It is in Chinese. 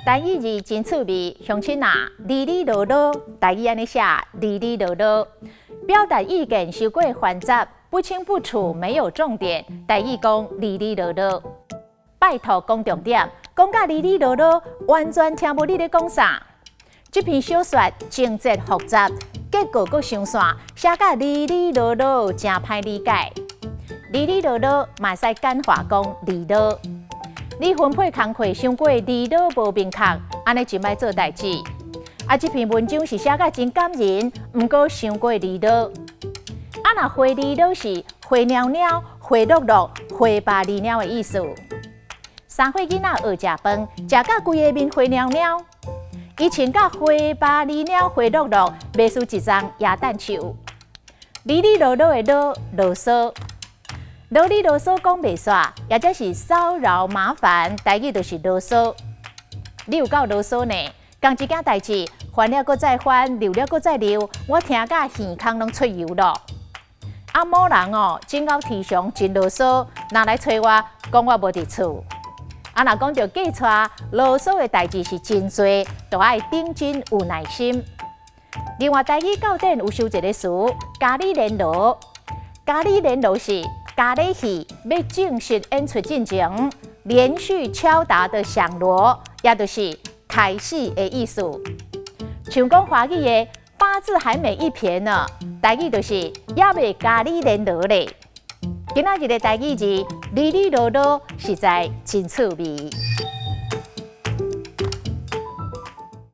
台语字真趣味，乡亲啊，哩哩啰啰，台语安尼写，哩哩啰啰，表达意见太过繁杂，不清不楚，没有重点。台语讲哩哩啰啰，拜托讲重点，讲甲哩哩啰啰，完全听无你咧讲啥。这篇小说情节复杂，结果阁伤线，写甲哩哩啰啰，真歹理解。哩哩啰啰嘛使简化讲哩啰。你分配工课伤过哩啰无明确，安尼真歹做代志。这篇文章是写甲真感人，毋过伤过哩啰。若花哩啰是花鸟鸟、花碌碌、花巴哩鸟的意思。3岁囡仔学食饭，食甲规个面花鸟鸟。伊穿甲花巴哩鸟、花碌碌，袂输一张鸭蛋球。哩哩啰啰的啰啰嗦。啰里啰嗦讲袂煞，也则是骚扰麻烦，台语就是啰嗦。你有够啰嗦呢？讲一件代志，烦了搁再烦，溜了搁再溜，我听甲耳孔拢出油咯。某人哦，真够天上真啰嗦，拿来找我，讲我无伫厝。若讲到记错，啰嗦的代志是真多，都爱顶真有耐心。另外，台语教典有收一个词，咖喱连罗，咖喱连罗是。咖喱戏要正式演出进前，连续敲打的响锣，也就是开始的意思。像讲华语的八字还没一撇呢，台语就是也未咖喱连锣咧。今仔日的台语字哩哩啰啰，实在真趣味。